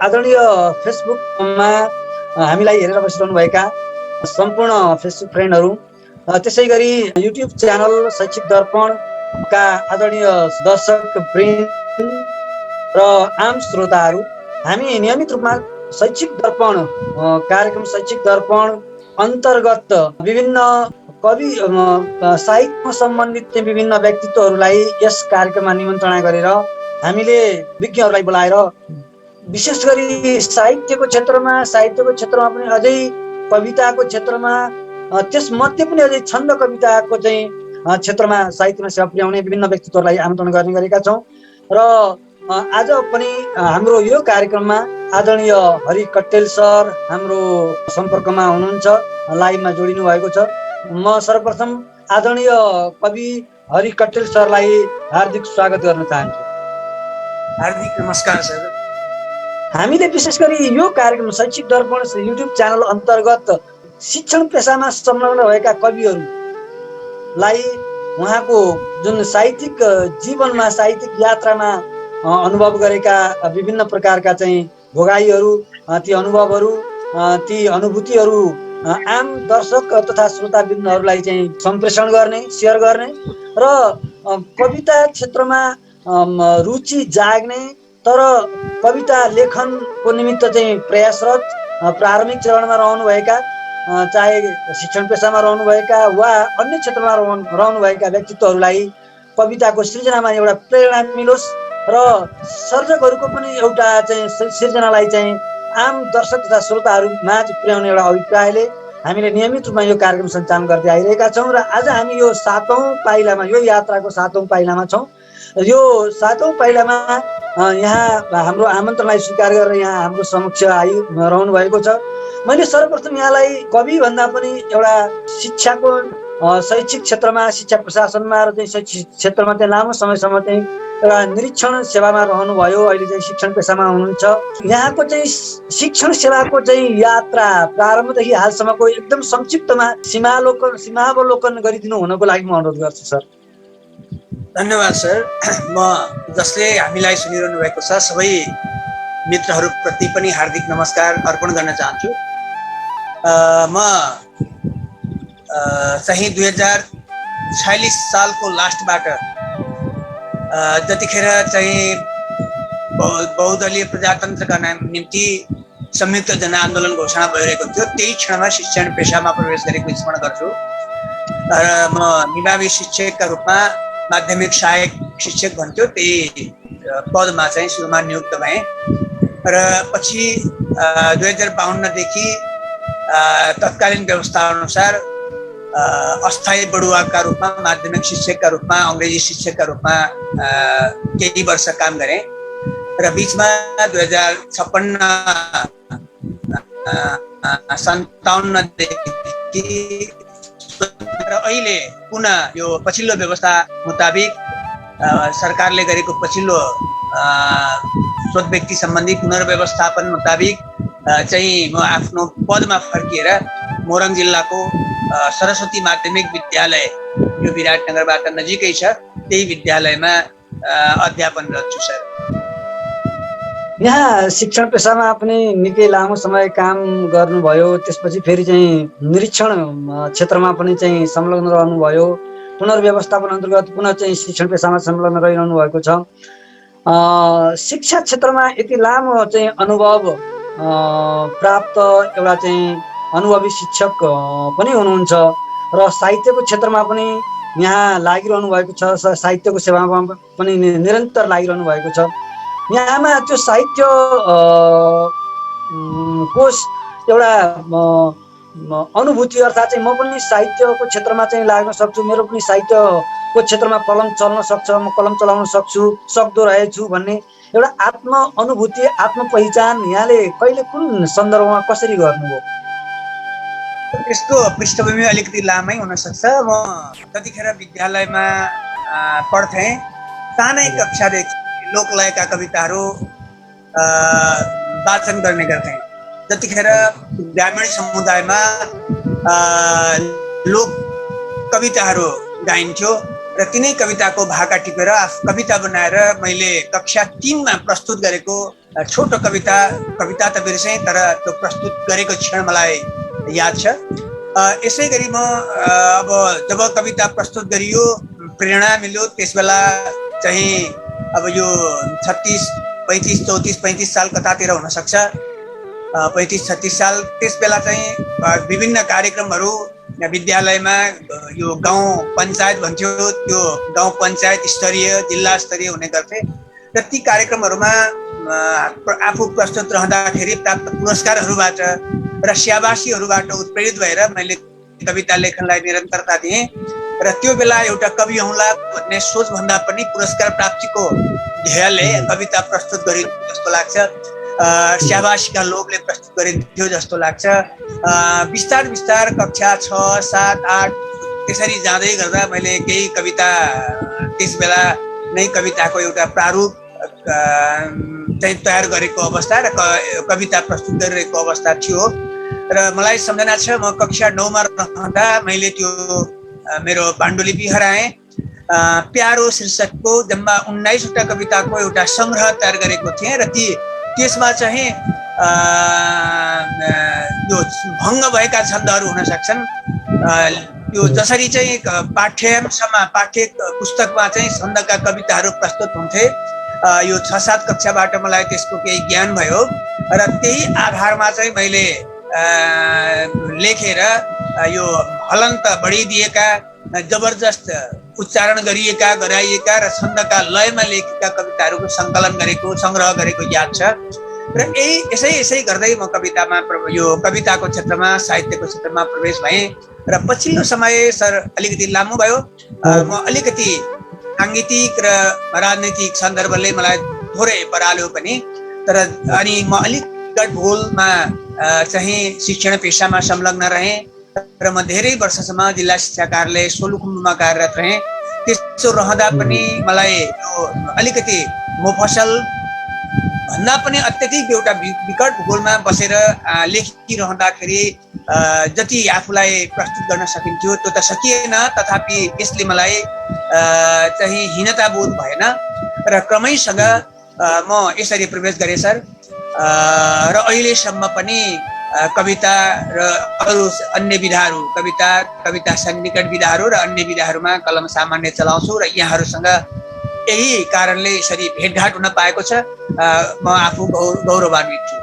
आदरणीय फेसबुकमा हामीलाई हेरेर बसिरहनुभएका सम्पूर्ण फेसबुक फ्रेन्डहरू, त्यसै गरी युट्युब च्यानल शैक्षिक दर्पणका आदरणीय दर्शक वृन्द र आम श्रोताहरू, हामी नियमित रूपमा शैक्षिक दर्पण कार्यक्रम शैक्षिक दर्पण अन्तर्गत विभिन्न कवि साहित्यमा सम्बन्धित विभिन्न व्यक्तित्वहरूलाई यस कार्यक्रममा निमन्त्रणा गरेर हामीले विज्ञहरूलाई बोलाएर विशेष गरी साहित्यको क्षेत्रमा पनि अझै कविताको क्षेत्रमा, त्यसमध्ये पनि अझै छन्द कविताको चाहिँ क्षेत्रमा साहित्यमा सेवा पुर्याउने विभिन्न व्यक्तित्वहरूलाई आमन्त्रण गर्ने गरेका छौँ। र आज पनि हाम्रो यो कार्यक्रममा आदरणीय हरि कट्टेल सर हाम्रो सम्पर्कमा हुनुहुन्छ, लाइभमा जोडिनु भएको छ। म सर्वप्रथम आदरणीय कवि हरि कट्टेल सरलाई हार्दिक स्वागत गर्न चाहन्छु। हार्दिक नमस्कार सर। हामीले विशेष गरी यो कार्यक्रम शैक्षिक दर्पण युट्युब च्यानल अन्तर्गत शिक्षण पेसामा संलग्न भएका कविहरूलाई उहाँको जुन साहित्यिक जीवनमा साहित्यिक यात्रामा अनुभव गरेका विभिन्न प्रकारका चाहिँ भोगाईहरू, ती अनुभवहरू, ती अनुभूतिहरू आम दर्शक तथा श्रोतावृन्दहरूलाई चाहिँ सम्प्रेषण गर्ने, सेयर गर्ने र कविता क्षेत्रमा रुचि जाग्ने तर कविता लेखनको निमित्त चाहिँ प्रयासरत प्रारम्भिक चरणमा रहनुभएका, चाहे शिक्षण पेसामा रहनुभएका वा अन्य क्षेत्रमा रहनुभएका व्यक्तित्वहरूलाई कविताको सृजनामा एउटा प्रेरणा मिलोस् र सर्जकहरूको पनि एउटा चाहिँ सृजनालाई चाहिँ आम दर्शक तथा श्रोताहरू माझ पुर्याउने एउटा अभिप्रायले हामीले नियमित रूपमा यो कार्यक्रम सञ्चालन गर्दै आइरहेका छौँ। र आज हामी यो 7औं पाइलामा, यो यात्राको 7औं पाइलामा छौँ। यो 7औं पाइलामा यहाँ हाम्रो आमन्त्रणलाई स्वीकार गरेर यहाँ हाम्रो समक्ष आइरहनु भएको छ। मैले सर्वप्रथम यहाँलाई कवि भन्दा पनि एउटा शिक्षाको शैक्षिक क्षेत्रमा, शिक्षा प्रशासनमा र चाहिँ शैक्षिक क्षेत्रमा चाहिँ लामो समयसम्म चाहिँ एउटा निरीक्षण सेवामा रहनुभयो, अहिले चाहिँ शिक्षण पेसामा हुनुहुन्छ। यहाँको चाहिँ शिक्षण सेवाको चाहिँ यात्रा प्रारम्भदेखि हालसम्मको एकदम संक्षिप्तमा सीमावलोकन गरिदिनु हुनको लागि म अनुरोध गर्छु सर। धन्यवाद सर। म जसले हामीलाई सुनिरहनु भएको छ सबै मित्रहरूप्रति पनि हार्दिक नमस्कार अर्पण गर्न चाहन्छु। म चाहिँ 2046 सालको लास्टबाट जतिखेर चाहिँ बहुदलीय प्रजातन्त्रका निम्ति संयुक्त जनआन्दोलन घोषणा भइरहेको थियो, त्यही क्षणमा शिक्षण पेसामा प्रवेश गरेको स्मरण गर्छु। र म निभावी शिक्षकका रूपमा माध्यमिक सहायक शिक्षक भन्थ्यो, त्यही पदमा चाहिँ सुरुमा नियुक्त भएँ। र पछि 2052 देखि तत्कालीन व्यवस्था अनुसार अस्थायी बढुवाका रूपमा, माध्यमिक शिक्षकका रूपमा, अङ्ग्रेजी शिक्षकका रूपमा केही वर्ष काम गरेँ। र बिचमा 2056-57 देखि र अहिले पुनः यो पछिल्लो व्यवस्था मुताबिक सरकारले गरेको पछिल्लो स्रोत व्यक्ति सम्बन्धी पुनर्व्यवस्थापन मुताबिक चाहिँ म आफ्नो पदमा फर्किएर मोरङ जिल्लाको सरस्वती माध्यमिक विद्यालय, यो विराटनगरबाट नजिकै छ, त्यही विद्यालयमा अध्यापनरत छु सर। यहाँ शिक्षण पेसामा पनि निकै लामो समय काम गर्नुभयो, त्यसपछि फेरि चाहिँ निरीक्षण क्षेत्रमा पनि चाहिँ संलग्न रहनुभयो, पुनर्व्यवस्थापन अन्तर्गत पुनः चाहिँ शिक्षण पेसामा संलग्न रहिरहनु भएको छ। शिक्षा क्षेत्रमा यति लामो चाहिँ अनुभव प्राप्त एउटा चाहिँ अनुभवी शिक्षक पनि हुनुहुन्छ र साहित्यको क्षेत्रमा पनि यहाँ लागिरहनु भएको छ, साहित्यको सेवामा पनि निरन्तर लागिरहनु भएको छ। यहाँमा त्यो साहित्य कोष एउटा अनुभूति, अर्थात् चाहिँ म पनि साहित्यको क्षेत्रमा चाहिँ लाग्न सक्छु, मेरो पनि साहित्यको क्षेत्रमा कलम चल्न सक्छ, म कलम चलाउन सक्दो रहेछु भन्ने एउटा आत्म अनुभूति, आत्म पहिचान यहाँले कहिले कुन सन्दर्भमा कसरी गर्नुभयो? यसको पृष्ठभूमि अलिकति लामै हुनसक्छ। म जतिखेर विद्यालयमा पढ्थेँ, सानै कक्षादेखि लोकलयका कविताहरू वाचन गर्ने गर्थेँ। जतिखेर ग्रामीण समुदायमा लोक कविताहरू गाइन्थ्यो र तिनै कविताको भाका टिपेर कविता बनाएर मैले कक्षा 3 मा प्रस्तुत गरेको छोटो कविता त बिर्सेँ, तर त्यो प्रस्तुत गरेको क्षण मलाई याद छ। यसै गरी म अब जब कविता प्रस्तुत गरियो, प्रेरणा मिल्यो, त्यसबेला चाहिँ अब यो 36, 35, 34, 35 साल कतातिर हुन सक्छ, 35-36 साल। त्यसबेला चाहिँ विभिन्न कार्यक्रमहरू विद्यालयमा यो गाउँ पञ्चायत भन्थ्यो, त्यो गाउँ पञ्चायत स्तरीय, जिल्ला स्तरीय हुने गर्थे र ती कार्यक्रमहरूमा आफू प्रस्तुत रहँदाखेरि प्राप्त पुरस्कारहरूबाट र स्याबासीहरूबाट उत्प्रेरित भएर मैले कविता लेखनलाई निरन्तरता दिएँ र त्यो बेला एउटा कवि हौँला भन्ने सोचभन्दा पनि पुरस्कार प्राप्तिको ध्येयले कविता प्रस्तुत गरिन्थ्यो जस्तो लाग्छ, स्याबासीका लोभले प्रस्तुत गरिन्थ्यो जस्तो लाग्छ। बिस्तार बिस्तार कक्षा 6, 7, 8 त्यसरी जाँदै गर्दा मैले केही कविता, त्यस बेला नै कविताको एउटा प्रारूप चाहिँ तयार गरेको अवस्था र कविता प्रस्तुत गरिरहेको अवस्था थियो र मलाई सम्झना छ, म कक्षा 9 मा रहँदा मैले त्यो मेरो पाण्डुलिपि हराएँ। प्यारो शीर्षकको जम्मा 19 वटा कविताको एउटा सङ्ग्रह तयार गरेको थिएँ र त्यसमा चाहिँ यो भङ्ग भएका छन्दहरू हुन सक्छन्। यो जसरी चाहिँ पाठ्य पुस्तकमा चाहिँ छन्दका कविताहरू प्रस्तुत हुन्थे, यो 6-7 कक्षाबाट मलाई त्यसको केही ज्ञान भयो र त्यही आधारमा चाहिँ मैले लेखेर यो हलन्त बढिदिएका, जबरजस्त उच्चारण गराइएका र छन्दका लयमा लेखेका कविताहरूको सङ्कलन गरेको, सङ्ग्रह गरेको याद छ। र यसै गर्दै म यो कविताको क्षेत्रमा, साहित्यको क्षेत्रमा प्रवेश भएँ र पछिल्लो समय सर अलिकति लामो भयो। म अलिकति साङ्गीतिक र राजनैतिक सन्दर्भले मलाई थोरै पराल्यो पनि, तर अनि म अलिक गढबोलमा चाहिँ शिक्षण पेसामा संलग्न रहेँ र म धेरै वर्षसम्म जिल्ला शिक्षा कार्यालय सोलुखुम्बुमा कार्यरत रहेँ। त्यसो रहँदा पनि मलाई यो अलिकति मोफसल भन्दा पनि अत्यधिक एउटा विकट भूगोलमा बसेर लेखिरहँदाखेरि जति आफूलाई प्रस्तुत गर्न सकिन्थ्यो त्यो त सकिएन, तथापि यसले मलाई चाहिँ हीनता बोध भएन र क्रमैसँग म यसरी प्रवेश गरेँ सर। र अहिलेसम्म पनि कविता र अरू अन्य विधाहरू, कविता सन्निकट विधाहरू र अन्य विधाहरूमा कलम सामान्य चलाउँछु र यहाँहरूसँग यही कारणले यसरी भेटघाट हुन पाएको छ। म आफू गौरवान्वित छु।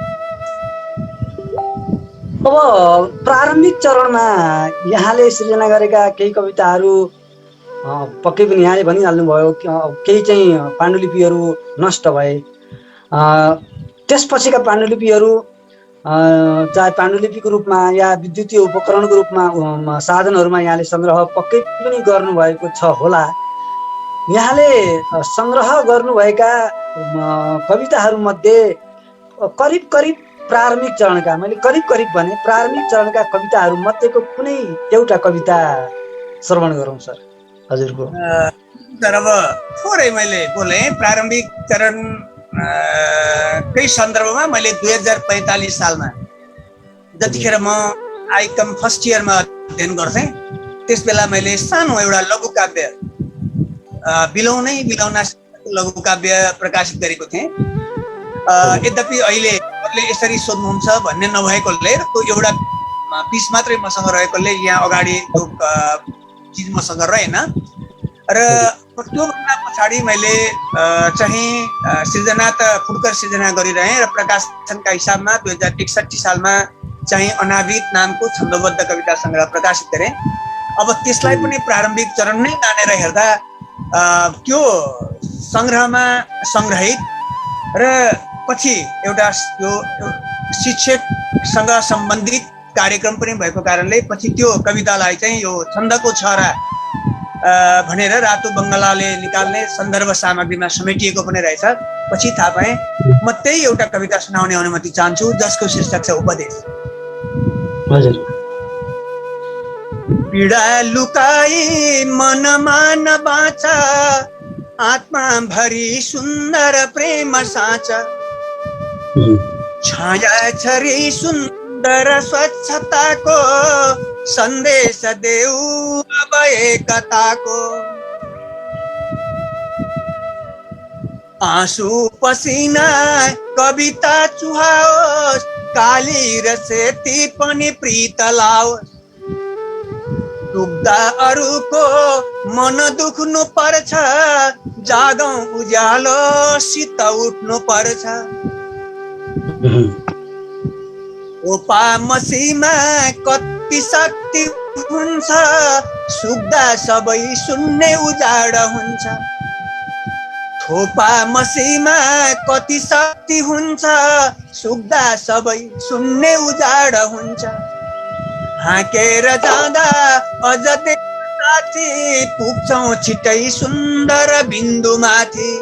अब प्रारम्भिक चरणमा यहाँले सृजना गरेका केही कविताहरू पक्कै पनि यहाँले भनिहाल्नुभयो, केही चाहिँ पाण्डुलिपिहरू नष्ट भए। त्यसपछिका पाण्डुलिपिहरू चाहे पाण्डुलिपिको रूपमा या विद्युतीय उपकरणको रूपमा साधनहरूमा यहाँले सङ्ग्रह पक्कै पनि गर्नुभएको छ होला। यहाँले सङ्ग्रह गर्नुभएका कविताहरूमध्ये करिब प्रारम्भिक चरणका, मैले करिब भने प्रारम्भिक चरणका कविताहरू मध्येको कुनै एउटा कविता श्रवण गरौँ सर हजुरको। तर अब थोरै मैले बोले प्रारम्भिक चरण कै सन्दर्भमा मैले 2045 सालमा जतिखेर म आइकम फर्स्ट इयरमा अध्ययन गर्थेँ, त्यस बेला मैले सानो एउटा लघुकाव्य बिलौना लघुकाव्य प्रकाशित गरेको थिएँ। यद्यपि अहिले यसरी सोध्नुहुन्छ भन्ने नभएकोले त्यो एउटा पिस मात्रै मसँग रहेकोले यहाँ अगाडि त्यो चिज मसँग रहेन र त्योभन्दा पछाडि मैले चाहिँ सृजना त फुटकर सृजना गरिरहेँ र प्रकाशनका हिसाबमा 2061 सालमा चाहिँ अनावृत नामको छन्दबद्ध कविता सङ्ग्रह प्रकाशित गरेँ। अब त्यसलाई पनि प्रारम्भिक चरण नै मानेर हेर्दा त्यो सङ्ग्रहमा सङ्ग्रहित र पछि एउटा यो शिक्षकसँग सम्बन्धित कार्यक्रम पनि भएको कारणले पछि त्यो कवितालाई चाहिँ यो छन्दको छहरा भनेर रातो बङ्गलाले निकाल्ने सन्दर्भ सामग्रीमा समेटिएको पनि रहेछ। पछि थाहा पाएँ। म त्यही एउटा कविता सुनाउने अनुमति चाहन्छु जसको शीर्षक छ उपदेश। हजुर। पीडा लुकाई मनमा नबाचा, आत्मा भरी सुन्दर प्रेम साँचा, छाया छरी सुन्दर स्वच्छताको सन्देश देऊ अब एकताको, आँसु पसिना कविता चुहाओस्, काली र सेती पनि प्रीत लाओस्। दुख्दा अरूको मन दुख्नु पर्छ, जागौं उज्यालो सित उठ्नु पर्छ। ओपा मसीमा कति शक्ति हुन्छ, सुक्दा सबै सुन्ने उजाड हुन्छ। थोपा मसीमा कति शक्ति हुन्छ, सुक्दा सबै सुन्ने उजाड हुन्छ। हाँकेर जाँदा अझ साथी, पुग्छौं छिटै सुन्दर बिन्दु माथि।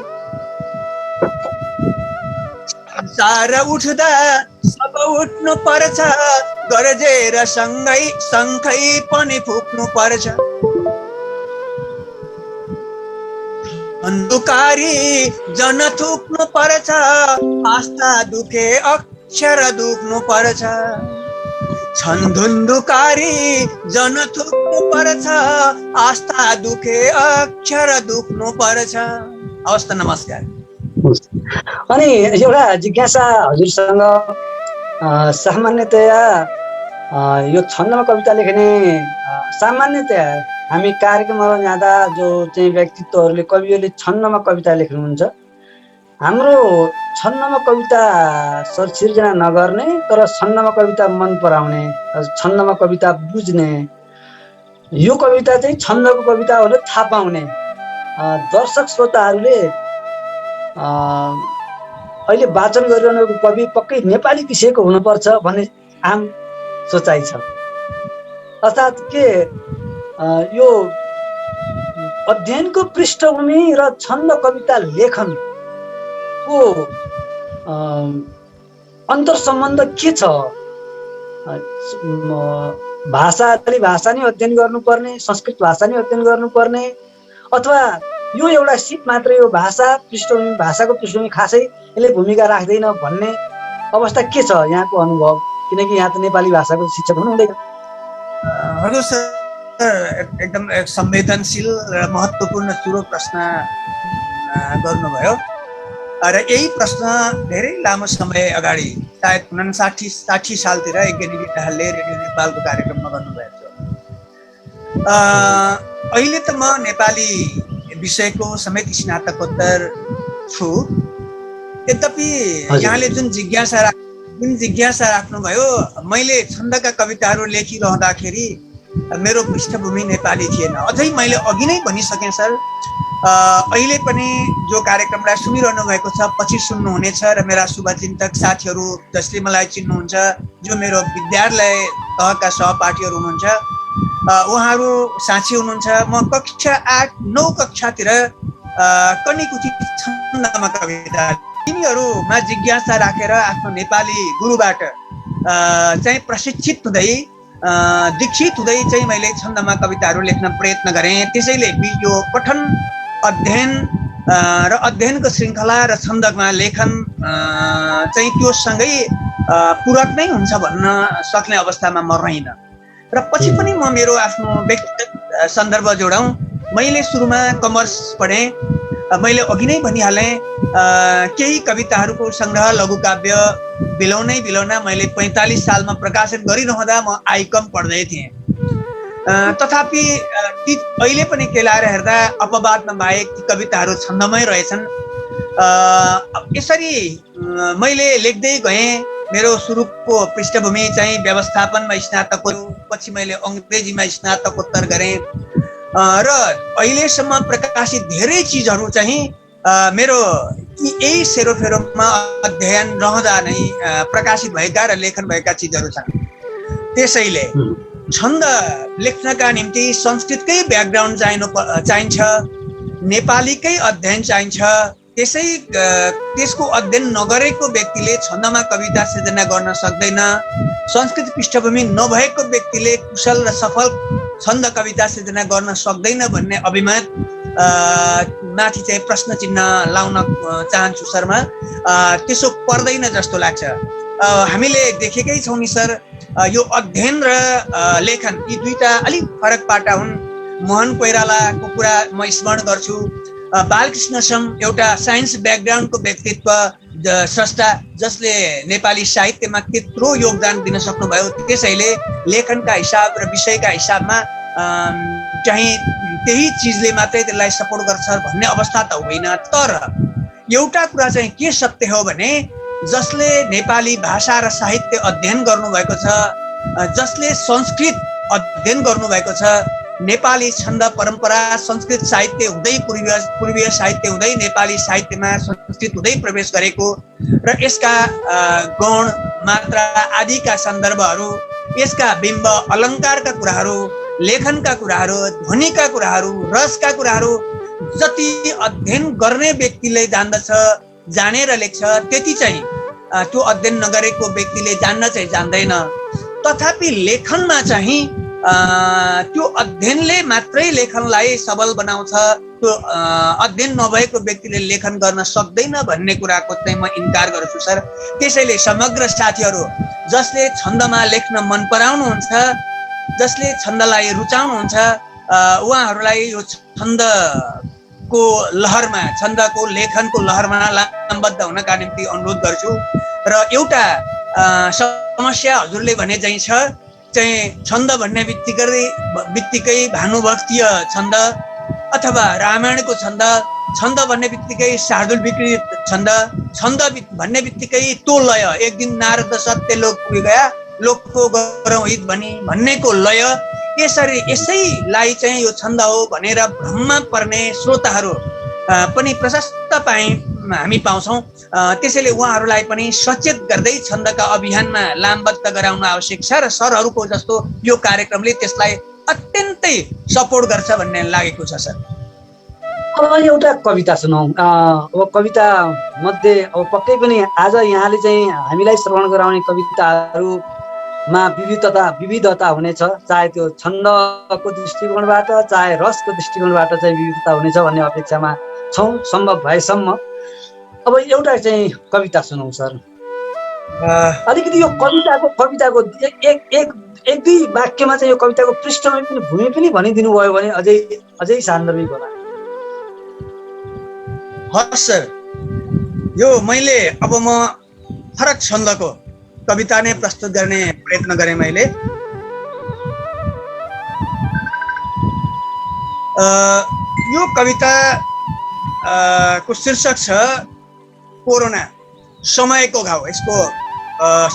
संसार उठ्दा सब उठ्नु पर्छ, गरजेर सँगै शङ्खै पनि फुक्नु पर्छ। अन्धकारी जन थुक्नु पर्छ, आस्था दुखे अक्षर दुख्नु पर्छ। छन्दुन्धुकारी जन थुक्नु पर्छ, आस्था दुखे अक्षर दुख्नु पर्छ। हवस् त, नमस्कार। अनि एउटा जिज्ञासा हजुरसँग, सामान्यतया यो छन्दमा कविता लेख्ने सामान्यतया हामी कार्यक्रममा जाँदा जो चाहिँ व्यक्तित्वहरूले कविहरूले छन्दमा कविता लेख्नुहुन्छ, हाम्रो छन्दमा कविता सिर्जना नगर्ने तर छन्दमा कविता मन पराउने, छन्दमा कविता बुझ्ने, यो कविता चाहिँ छन्दको कविता हो थाहा पाउने दर्शक श्रोताहरूले अहिले वाचन गरिरहनु कवि पक्कै नेपाली विषयको हुनुपर्छ भन्ने आम सोचाइ छ। अर्थात् के यो अध्ययनको पृष्ठभूमि र छन्द कविता लेखनको अन्तर सम्बन्ध के छ? भाषा नै अध्ययन गर्नुपर्ने, संस्कृत भाषा नै अध्ययन गर्नुपर्ने, अथवा यो एउटा सिट मात्रै हो, भाषाको पृष्ठभूमि खासै यसले भूमिका राख्दैन भन्ने अवस्था के छ यहाँको अनुभव? किनकि यहाँ त नेपाली भाषाको शिक्षक हुनुहुँदैन। हजुर सर, एकदम संवेदनशील र महत्त्वपूर्ण चुरो प्रश्न गर्नुभयो। र यही प्रश्न धेरै लामो समय अगाडि सायद 59-60 सालतिर यज्ञनिधि दाहालले रेडियो नेपालको कार्यक्रममा गर्नुभएको छ। अहिले त म नेपाली विषयको समेत स्नातकोत्तर छु। यद्यपि यहाँले जुन जिज्ञासा राख्नुभयो, मैले छन्दका कविताहरू लेखिरहँदाखेरि मेरो पृष्ठभूमि नेपाली थिएन। अझै मैले अघि नै भनिसकेँ सर, अहिले पनि जो कार्यक्रमलाई सुनिरहनु भएको छ, पछि सुन्नुहुनेछ र मेरा शुभचिन्तक साथीहरू जसले मलाई चिन्नुहुन्छ, जो मेरो विद्यालय तहका सहपाठीहरू हुनुहुन्छ, उहाँहरू साँची हुनुहुन्छ। म कक्षा 8-9 कक्षातिर कनिकुथी छन्दमा कविता, तिनीहरूमा जिज्ञासा राखेर आफ्नो नेपाली गुरुबाट चाहिँ प्रशिक्षित हुँदै दीक्षित हुँदै चाहिँ मैले छन्दमा कविताहरू लेख्न प्रयत्न गरेँ। त्यसैले यो पठन अध्ययन र अध्ययनको श्रृङ्खला र छन्दमा लेखन चाहिँ त्योसँगै पूरक नै हुन्छ भन्न सक्ने अवस्थामा म रहिन। र पछि पनि म मेरो आफ्नो व्यक्तिगत सन्दर्भ जोडौँ, मैले सुरुमा कमर्स पढेँ। मैले अघि नै भनिहालेँ, केही कविताहरूको सङ्ग्रह लघुकाव्य बिलाउन मैले 45 सालमा प्रकाशन गरिरहँदा म आइकम पढ्दै थिएँ। तथापि ती अहिले पनि केलाएर हेर्दा अपवादमा बाहेक ती कविताहरू छन्दमै रहेछन्। यसरी मैले लेख्दै गएँ। मेरो सुरुको पृष्ठभूमि चाहिँ व्यवस्थापनमा स्नातकोत्तर, पछि मैले अङ्ग्रेजीमा स्नातकोत्तर गरेँ र अहिलेसम्म प्रकाशित धेरै चिजहरू चाहिँ मेरो यही सेरोफेरोमा अध्ययन रहँदा नै प्रकाशित भएका र लेखन भएका चिजहरू छन्। त्यसैले छन्द लेख्नका निम्ति संस्कृतकै ब्याकग्राउन्ड चाहिन्छ, नेपालीकै अध्ययन चाहिन्छ। त्यसको अध्ययन नगरेको व्यक्तिले छन्दमा कविता सिर्जना गर्न सक्दैन। संस्कृत पृष्ठभूमि नभएको व्यक्तिले कुशल र सफल छन्द कविता सिर्जना गर्न सक्दैन भन्ने अभिमत माथि चाहिँ प्रश्न चिन्ह लाउन चाहन्छु शर्मा। त्यसो पर्दैन जस्तो लाग्छ। हामीले देखेकै छौँ नि सर, यो अध्ययन र लेखन यी दुईटा अलिक फरक पाटा हुन्। मोहन कोइरालाको कुरा म स्मरण गर्छु। बालकृष्ण सम एउटा साइन्स ब्याकग्राउन्डको व्यक्तित्व स्रष्टा जसले नेपाली साहित्यमा त्यत्रो योगदान दिन सक्नुभयो। त्यसैले लेखनका हिसाब र विषयका हिसाबमा चाहिँ त्यही चिजले मात्रै त्यसलाई सपोर्ट गर्छ भन्ने अवस्था त होइन। तर एउटा कुरा चाहिँ के सत्य हो भने जसले नेपाली भाषा र साहित्य अध्ययन गर्नुभएको छ, जसले संस्कृत अध्ययन गर्नुभएको छ, नेपाली छन्द परम्परा संस्कृत साहित्य हुँदै पूर्वीय साहित्य हुँदै नेपाली साहित्यमा संस्कृत हुँदै प्रवेश गरेको र यसका गौण मात्रा आदिका सन्दर्भहरू, यसका बिम्ब अलङ्कारका कुराहरू, लेखनका कुराहरू, ध्वनिका कुराहरू, रसका कुराहरू जति अध्ययन गर्ने व्यक्तिले जान्दछ, जानेर लेख्छ, त्यति चाहिँ त्यो अध्ययन नगरेको व्यक्तिले जान्न चाहिँ जान्दैन। तथापि लेखनमा चाहिँ त्यो अध्ययनले मात्रै लेखनलाई सबल बनाउँछ, त्यो अध्ययन नभएको व्यक्तिले लेखन गर्न सक्दैन भन्ने कुराको चाहिँ म इन्कार गर्छु सर। त्यसैले समग्र साथीहरू जसले छन्दमा लेख्न मन पराउनुहुन्छ, जसले छन्दलाई रुचाउनुहुन्छ, उहाँहरूलाई यो छन्दको लहरमा, छन्दको लेखनको लहरमा लामबद्ध हुनका निम्ति अनुरोध गर्छु। र एउटा समस्या हजुरले भने चाहिँ छ, चाहिँ छन्द भन्ने बित्तिकै भानुभक्तीय छन्द अथवा रामायणको छन्द, छन्द भन्ने बित्तिकै शार्दुल विकृत छन्द, छन्द भन्ने बित्तिकै तो लय, एक दिन नारद सत्य लोक पुगी गया लोकको गरौँ हित भन्नेको लय, यसैलाई चाहिँ यो छन्द हो भनेर भ्रममा पर्ने श्रोताहरू पनि प्रशस्त हामी पाउँछौँ। त्यसैले उहाँहरूलाई पनि सचेत गर्दै छन्दका अभियानमा लामबद्ध गराउन आवश्यक छ र सरहरूको जस्तो यो कार्यक्रमले त्यसलाई अत्यन्तै सपोर्ट गर्छ भन्ने लागेको छ सर। अब एउटा कविता सुनौँ। अब कविता मध्ये अब पक्कै पनि आज यहाँले चाहिँ हामीलाई श्रवण गराउने कविताहरूमा विविधता हुनेछ, चाहे त्यो छन्दको दृष्टिकोणबाट चाहे रसको दृष्टिकोणबाट चाहिँ विविधता हुनेछ भन्ने अपेक्षामा छौँ सम्भव भएसम्म। अब एउटा चाहिँ कविता सुनौँ सर। अलिकति यो कविताको एक दुई वाक्यमा चाहिँ यो कविताको पृष्ठभूमि पनि भनिदिनु भयो भने अझै सान्दर्भिक होला। हस् सर, यो मैले अब म फरक छन्दको कविता नै प्रस्तुत गर्ने प्रयत्न गरेँ मैले। यो कविता को शीर्षक छ कोरोना समयको घाउ। यसको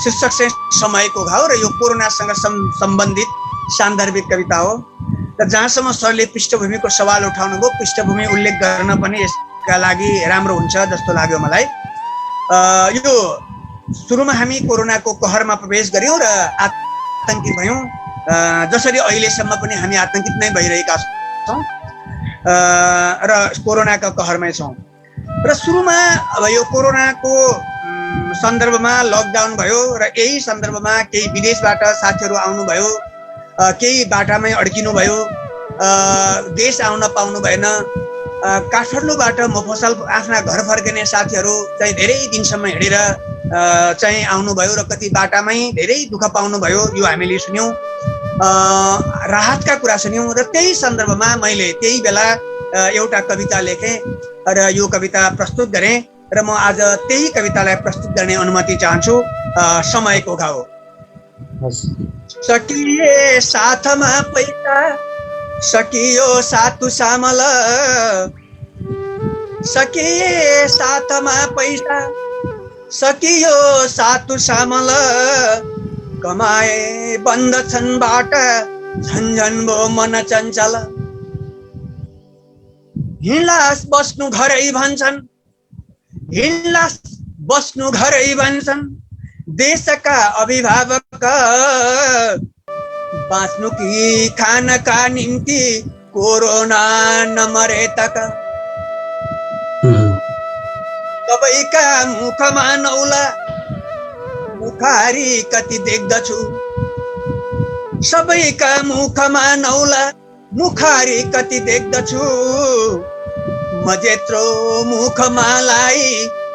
शीर्षक चाहिँ समयको घाउ र यो कोरोनासँग सम्बन्धित सान्दर्भिक कविता हो। र जहाँसम्म सरले पृष्ठभूमिको सवाल उठाउनु भयो, पृष्ठभूमि उल्लेख गर्न पनि यसका लागि राम्रो हुन्छ जस्तो लाग्यो मलाई। यो सुरुमा हामी कोरोनाको कहरमा प्रवेश गऱ्यौँ र आतंकित भयौँ, जसरी अहिलेसम्म पनि हामी आतंकित नै भइरहेका छौँ र कोरोनाका कहरमै छौँ। र सुरुमा अब यो कोरोनाको सन्दर्भमा लकडाउन भयो र यही सन्दर्भमा केही विदेशबाट साथीहरू आउनुभयो, केही बाटामै अड्किनु भयो, देश आउन पाउनु भएन। काठमाडौँबाट मफसल आफ्ना घर फर्किने साथीहरू चाहिँ धेरै दिनसम्म हिँडेर चाहिँ आउनुभयो र कति बाटामै धेरै दुःख पाउनुभयो, यो हामीले सुन्यौँ। राहतका कुरा सुन्यौँ र त्यही सन्दर्भमा मैले त्यही बेला एउटा कविता लेखेँ र यो कविता प्रस्तुत गरेँ र म आज त्यही कवितालाई प्रस्तुत गर्ने अनुमति चाहन्छु। समयको घाउ। सकिए साथमा पैसा, सकियो सातु सामल, सकिए साथमा पैसा, सकियो सातु सामल, कमाए बन्द छन् बाटा, झन्झन भो मन चञ्चल। हिँड्लास बस्नु घरै भन्छन्, हिँड्लास बस्नु घरै भन्छन्, देशका अभिभावक बाँच्नु कि खानका निम्ति कोरोना नमरे तक। सबैका मुखमा नौला मुखारी कति देख्दछु, सबैका मुखमा नौला मुखारी कति देख्दछु, म जेत्रो मुखमालाई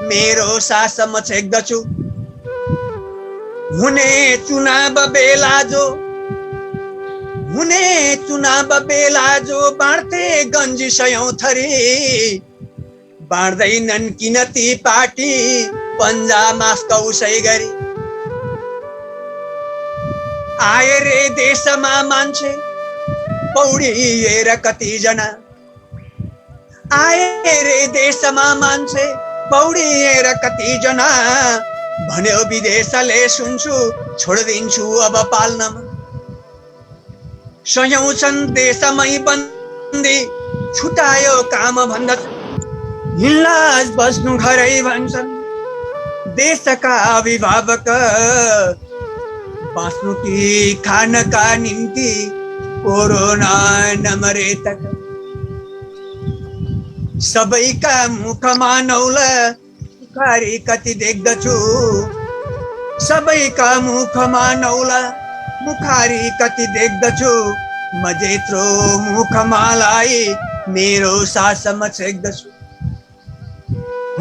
मेरो सासम छेक्दछु। हुने चुनाव बेला जो बाँड्थे गन्जी सयौं थरी, बाँड्दैनन् किन ती पार्टी पन्जामा उसै गरी आए रे देशमा मान्छे पौडिएर कतिजना आए रे देशमा मान्छे पौडिएर कतिजना भन्यो विदेशले सुन्छु छोडिदिन्छु अब पाल्नमा सयौं छन् देशमै बन्दी छुटायो काम भन्दछ हिल्लास बस्नु घरै भन्छन् देशका अभिभावक बाँच्नु कि खानका निम्ति कोरोना नमरे तक सबैका मुखमा नौला मुखारी कति देख्दछु सबैका मुखमा नौला मुखारी कति देख्दछु म जेत्रो मुखमालाई मेरो सासमा छेक्दछु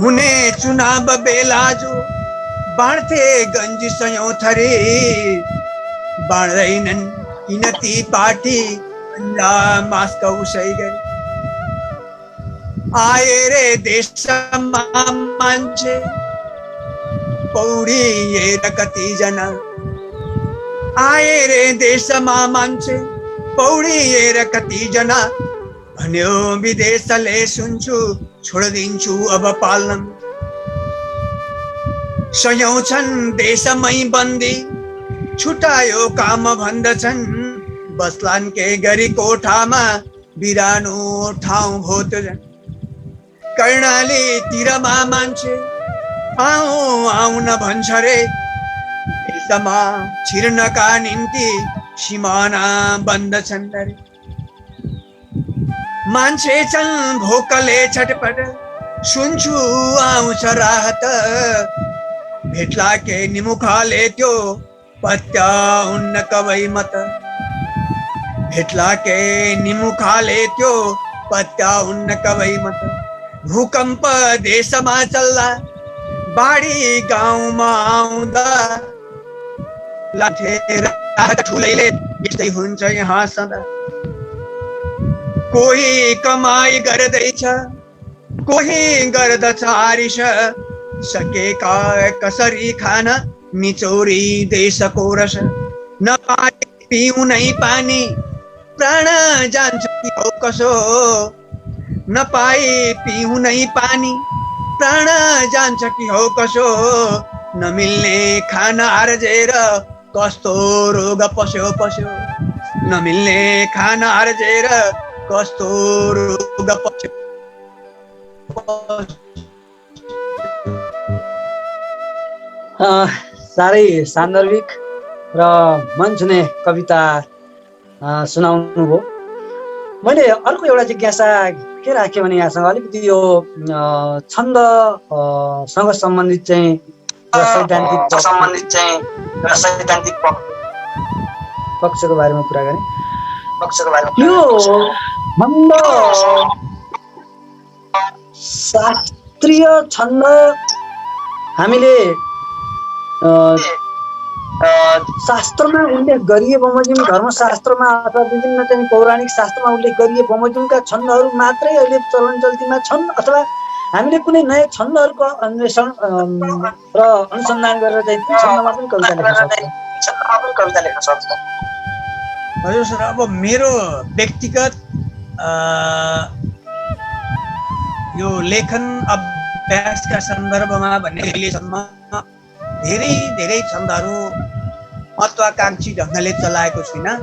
हुने चुनाव बेलाजु बाँड्थे गन्जी सयौं थरी बाँड्दैनन् किन ती पार्टी मास्क उसै गरी आए रे देशमा मान्छे पौडिएर कतिजना आए रे देशमा मान्छे पौडिएर कतिजना भन्यो विदेशले सुन्छु छोडिदिन्छु अब पाल्न सयौं छन् देशमै बन्दी छुटायो काम भन्दछन् बस्लान् के गरी कोठामा बिरानो ठाउँ भोत कर्णाली तिरमा मान्छे आउन भन्छ रे देशमा छिर्नका निम्ति सिमाना बन्द छन् रे मान्छे छन् भोकले छटपट सुन्छु आउँछ राहत भेट्ला के निमुखाले त्यो पत्याउन्न कवै मत भेट्ला के निमुखाले त्यो पत्याउन्न कवै मत भूकम्प देशमा चल्दा बाढी गाउँमा आउँदा लाठेर ठुलैले बिस्दै हुन्छ यहाँ सदा कोही कमाई गर्दैछ कोही गर्दछ आरिस सकेका कसरी खान निचोरी देशको रस नपाए पिउनै पानी प्राण जान्छ कि हो कसो नपाए पिउनै पानी प्राण जान्छ कि हो कसो नमिल्ने खाना आर्जेर कस्तो रोग पस्यो नमिल्ने खाना आर्जेर कस्तो रोग पस्यो साह्रै सान्दर्भिक र मन छुने कविता सुनाउनु भयो। मैले अर्को एउटा जिज्ञासा के राखेँ भने यहाँसँग अलिकति यो छन्दसँग सम्बन्धित चाहिँ सैद्धान्तिक पक्षको बारेमा कुरा गरेँ। यो छन्द शास्त्रीय छन्द हामीले शास्त्रमा उल्लेख गरिए बमोजिम धर्मशास्त्रमा अथवा विभिन्न चाहिँ पौराणिक शास्त्रमा उल्लेख गरिए बमोजिमका छन्दहरू मात्रै अहिले चलन चल्तीमा छन् अथवा हामीले कुनै नयाँ छन्दहरूको अन्वेषण र अनुसन्धान गरेर चाहिँ ती छन्दमा पनि कविता लेख्न सक्छौँ। हजुर सर, अब मेरो व्यक्तिगत यो लेखन अभ्यासका सन्दर्भमा भन्ने अहिलेसम्म धेरै छन्दहरू महत्वाकांक्षी ढङ्गले चलाएको छुइनँ।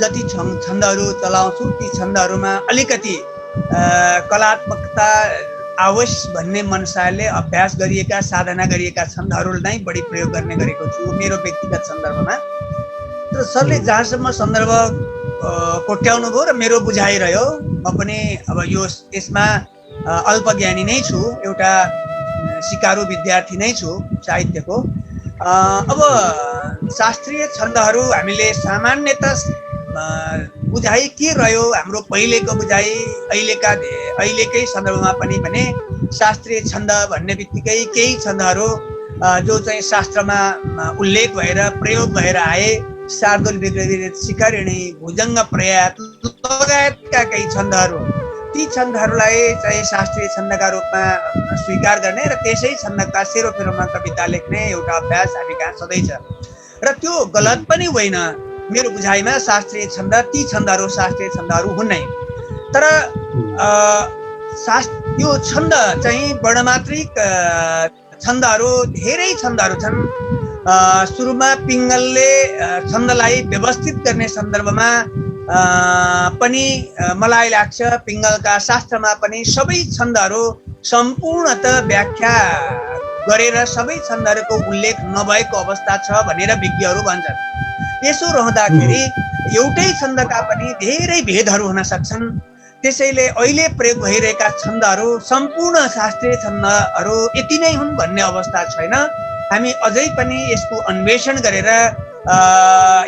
जति छन्दहरू चलाउँछु ती छन्दहरूमा अलिकति कलात्मकता आवश्यक भन्ने मनसाले अभ्यास गरिएका साधना गरिएका छन्दहरू नै बढी प्रयोग गर्ने गरेको छु मेरो व्यक्तिगत सन्दर्भमा। तर सरले जहाँसम्म सन्दर्भ कोट्याउनु भयो र मेरो बुझाइ रह्यो, म पनि अब यसमा अल्पज्ञानी नै छु, एउटा सिकारु विद्यार्थी नै छु साहित्यको। अब शास्त्रीय छन्दहरू हामीले सामान्यतः बुझाइ के रह्यो हाम्रो पहिलेको बुझाइ अहिलेकै सन्दर्भमा पनि भने शास्त्रीय छन्द भन्ने बित्तिकै केही छन्दहरू जो चाहिँ शास्त्रमा उल्लेख भएर प्रयोग भएर आए, शार्दूल, विग्रह, शिखरिणी, भुजङ्ग प्रयात लगायतका केही छन्दहरू ती छन्दहरूलाई चाहिँ शास्त्रीय छन्दका रूपमा स्वीकार गर्ने र त्यसै छन्दका सेरोफेरोमा कविता लेख्ने एउटा अभ्यास हामी कहाँ सधैँ छ र त्यो गलत पनि होइन। मेरो बुझाइमा शास्त्रीय छन्द ती छन्दहरू शास्त्रीय छन्दहरू हुन् नै, तर यो छन्द चाहिँ वर्णमात्रिक छन्दहरू धेरै छन्दहरू छन्। सुरुमा पिङ्गलले छन्दलाई व्यवस्थित गर्ने सन्दर्भमा पनि मलाई लाग्छ पिङ्गलका शास्त्रमा पनि सबै छन्दहरू सम्पूर्णतः व्याख्या गरेर सबै छन्दहरूको उल्लेख नभएको अवस्था छ भनेर विज्ञहरू भन्छन्। यसो रहँदाखेरि एउटै छन्दका पनि धेरै भेदहरू हुन सक्छन्। त्यसैले अहिले प्रयोग भइरहेका छन्दहरू सम्पूर्ण शास्त्रीय छन्दहरू यति नै हुन् भन्ने अवस्था छैन। हामी अझै पनि यसको अन्वेषण गरेर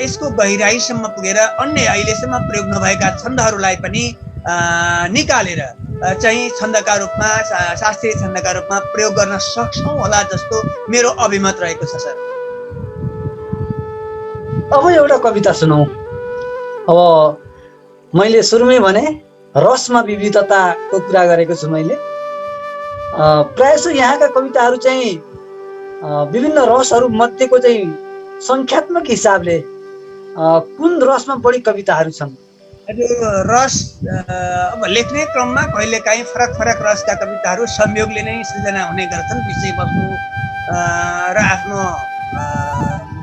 यसको गहिराईसम्म पुगेर अन्य अहिलेसम्म प्रयोग नभएका छन्दहरूलाई पनि निकालेर चाहिँ छन्दका रूपमा शास्त्रीय छन्दका रूपमा प्रयोग गर्न सक्छौँ होला जस्तो मेरो अभिमत रहेको छ सर। अब एउटा कविता सुनौ। अब मैले सुरुमै भने रसमा विविधताको कुरा गरेको छु मैले। प्रायः यहाँका कविताहरू चाहिँ विभिन्न रसहरू मध्येको चाहिँ संख्यात्मक हिसाबले कुन रसमा बढी कविताहरू छन्? रस अब लेख्ने क्रममा कहिलेकाहीँ फरक फरक रसका कविताहरू संयोगले नै सृजना हुने गर्छन्। विषयवस्तु र आफ्नो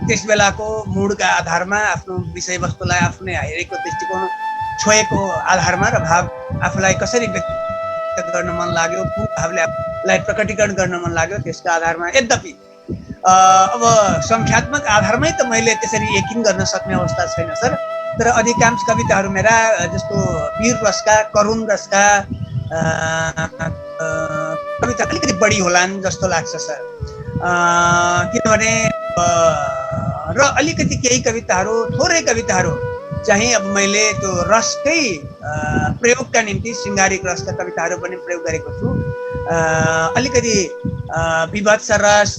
त्यस बेलाको मुडका आधारमा आफ्नो विषयवस्तुलाई आफ्नै हेरेको दृष्टिकोण छोएको आधारमा र भाव आफूलाई कसरी व्यक्त गर्न मन लाग्यो, कुन भावले आफूलाई प्रकटीकरण गर्न मन लाग्यो त्यसका आधारमा। यद्यपि अब संख्यात्मक आधारमै त मैले त्यसरी यकिन गर्न सक्ने अवस्था छैन सर। तर अधिकांश कविताहरू मेरा जस्तो वीर रसका करुण रसका कविता अलिकति बढी होलान् जस्तो लाग्छ सर। किनभने र अलिकति केही कविताहरू थोरै कविताहरू चाहिँ अब मैले त्यो रसकै प्रयोगका निम्ति शृङ्गारिक रसका कविताहरू पनि प्रयोग गरेको छु। अलिकति विभत्स रस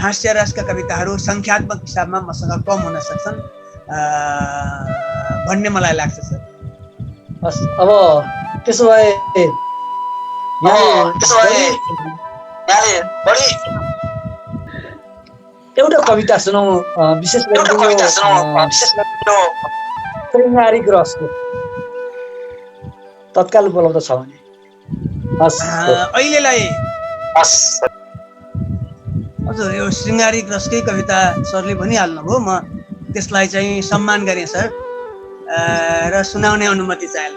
हास्य रसका कविताहरू संख्यात्मक हिसाबमा मसँग कम हुन सक्छन् भन्ने मलाई लाग्छ सर। अब त्यसो भए एउटा कविता सुनौ, विशेष गरी शृङ्गारिक रसको तत्काल उपलब्ध छ भने अहिलेलाई हजुर यो शृङ्गारिक रसकै कविता सरले भनिहाल्नुभयो। म त्यसलाई चाहिँ सम्मान गरेँ सर र सुनाउने अनुमति चाहे ल।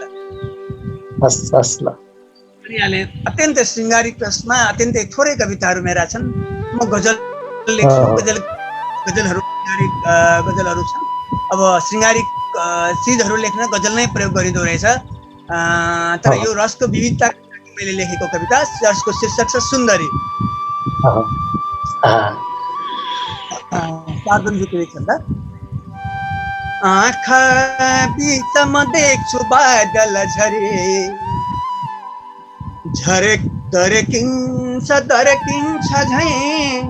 अत्यन्तै शृङ्गारिक रसमा अत्यन्तै थोरै कविताहरू मेरा छन्। म गजल लेख्छु, गजलहरू गजलहरू छन्। अब शृङ्गारिक चिजहरू लेख्न गजल नै प्रयोग गरिँदो रहेछ। तर यो रसको विविधता मैले लेखेको कविता, जसको शीर्षक छ सुन्दरी। आँखा बिचमा देख्छु बादल झरे, झरे दरकिन्छ झैँ,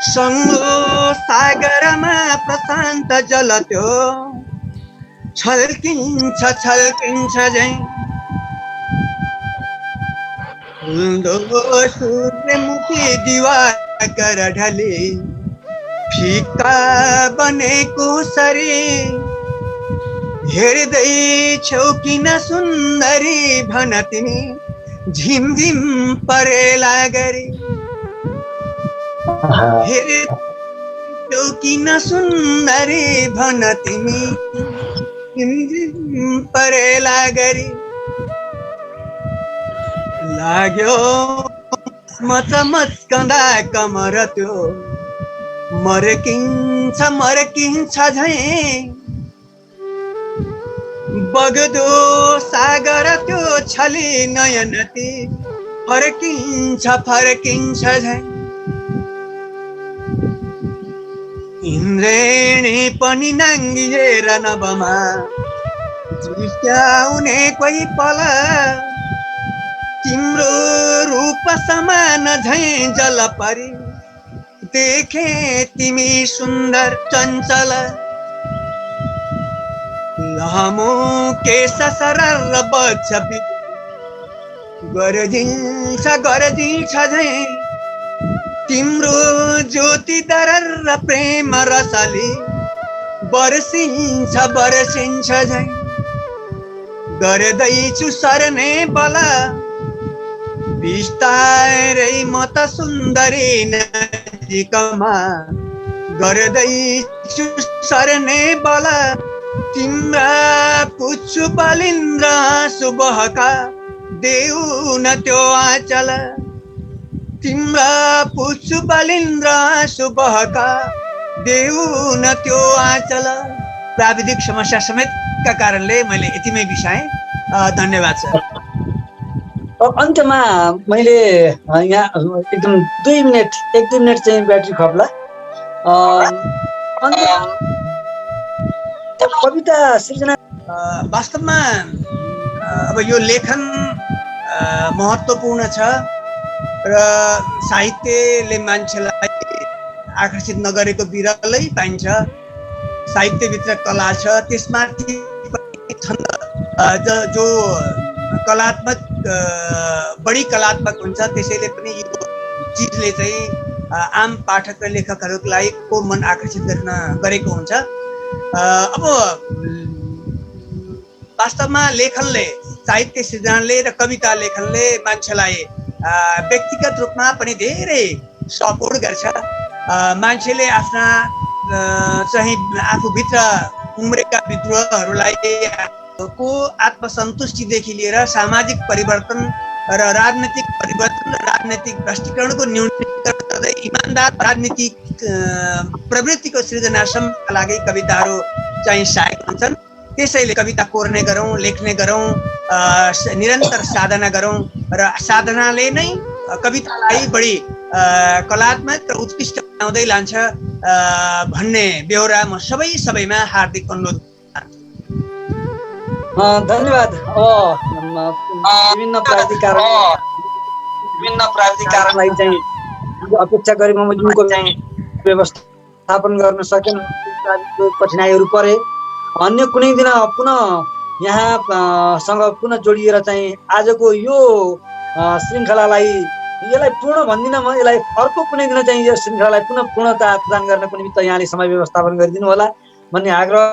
सङ्गो सागरमा प्रशान्त जल त्यो छल्किन्छ झैँ, सूर्यमुखी दिवाकर ढले फिका बनेको सरी, हेर्दै छौ किन सुन्दरी भन तिमी झिमझिम परेला गरी, हेर्दै किन सुन्दरी भन तिमी झिमझिम परेला गरी, लाग्यो मचमच्कँदा कमर त्यो मर्किन्छ झैँ, बग्दो सागर त्यो छली नयन ती फर्किन्छ झैँ, इन्द्रेणी पनि नाङ्गिएर नभमा झुस्क्याउने कोही पल, तिम्रो रूप समान झैँ जल परी देखे तिमी सुन्दर चञ्चल, लामो केश सरर बग्छ गरजिन्छ झै तिम्रो ज्योति दरर प्रेम रसले बर्सिन्छ झै गर्दैछु सर्ने बल बिस्तारै म त सुन्दरी नजिकमा गर्दैछु सर्ने बल तिम्रा पुच्छु बलिन्द्र सुबहका देऊ न त्यो आँचल तिम्रा पुच्छु बलिन्द्र सुबहका देऊ न त्यो आँचल। प्राविधिक समस्या समेतका कारणले मैले यतिमै बिसाएँ। धन्यवाद सर। अन्त्यमा मैले यहाँ एकदम 1-2 मिनट चाहिँ ब्याट्री खप्ला। कविता सृजना वास्तवमा अब यो लेखन महत्त्वपूर्ण छ र साहित्यले मान्छेलाई आकर्षित नगरेको बिरलै पाइन्छ। साहित्यभित्र कला छ, त्यसमाथि छन्द जो कलात्मक बढी कलात्मक हुन्छ, त्यसैले पनि यो चिजले चाहिँ आम पाठक र लेखकहरूलाई को मन आकर्षित गरेको हुन्छ। अब वास्तवमा लेखनले, साहित्य सृजनाले र कविता लेखनले मान्छेलाई व्यक्तिगत रूपमा पनि धेरै सपोर्ट गर्छ। मान्छेले आफ्ना चाहिँ आफूभित्र उम्रेका विद्रोहहरूलाई को आत्मसन्तुष्टिदेखि लिएर सामाजिक परिवर्तन र राजनैतिक परिवर्तन र राजनैतिक भ्रष्टीकरणको न्यूनीकरण गर्दै इमानदार राजनीतिक प्रवृत्तिको सृजनासम्मका लागि कविताहरू चाहिँ सहायक हुन्छन्। त्यसैले कविता कोर्ने गरौँ, लेख्ने गरौँ, निरन्तर साधना गरौँ र साधनाले नै कवितालाई बढी कलात्मक र उत्कृष्ट बनाउँदै लान्छ भन्ने बेहोरा म सबैमा हार्दिक अनुरोध। धन्यवाद। विभिन्न प्राविधिक कारणलाई चाहिँ अपेक्षा गरेको युको व्यवस्थापन गर्न सकेन, कठिनाइहरू परे। अन्य कुनै दिन पुनः यहाँसँग पुनः जोडिएर चाहिँ आजको यो श्रृङ्खलालाई, यसलाई पूर्ण भन्दिनँ म, यसलाई अर्को कुनै दिन चाहिँ यो श्रृङ्खलालाई पुनः पूर्णता प्रदान गर्नको निमित्त यहाँले समय व्यवस्थापन गरिदिनु होला भन्ने आग्रह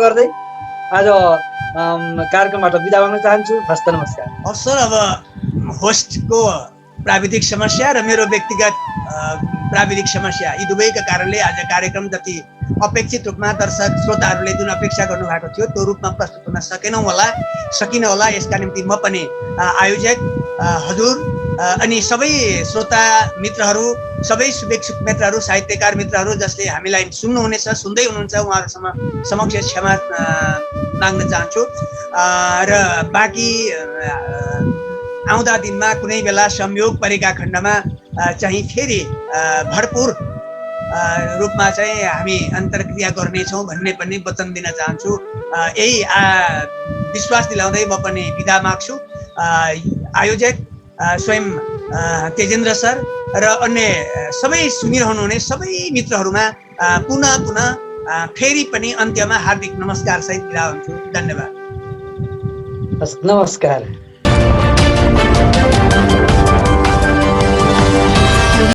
गर्दै आज कार्यक्रमबाट बिदा गर्न चाहन्छु। हस्त नमस्कार। सर, अब होस्टको प्राविधिक समस्या र मेरो व्यक्तिगत प्राविधिक समस्या यी दुवैका कारणले आज कार्यक्रम जति अपेक्षित रूपमा दर्शक श्रोताहरूले जुन अपेक्षा गर्नु भएको थियो त्यो रूपमा प्रस्तुत हुन सकिन होला। यसका निम्ति म पनि आयोजक हजुर अनि सबै श्रोता मित्रहरू, सबै शुभेच्छुक मित्रहरू, साहित्यकार मित्रहरू जसले हामीलाई सुन्नुहुनेछ, सुन्दै हुनुहुन्छ, उहाँहरूसँग समक्ष क्षमा माग्न चाहन्छु। र बाँकी आउँदा दिनमा कुनै बेला संयोग परेका खण्डमा चाहिँ फेरि भरपुर रूपमा चाहिँ हामी अन्तर्क्रिया गर्नेछौँ भन्ने पनि वचन दिन चाहन्छु। यही विश्वास दिलाउँदै म पनि बिदा माग्छु। आयोजक स्वयं तेजेन्द्र सर र अन्य सबै सुनिरहनुहुने सबै मित्रहरूमा पुनः फेरि पनि अन्त्यमा हार्दिक नमस्कार सहित बिदा हुन्छु। धन्यवाद। नमस्कार।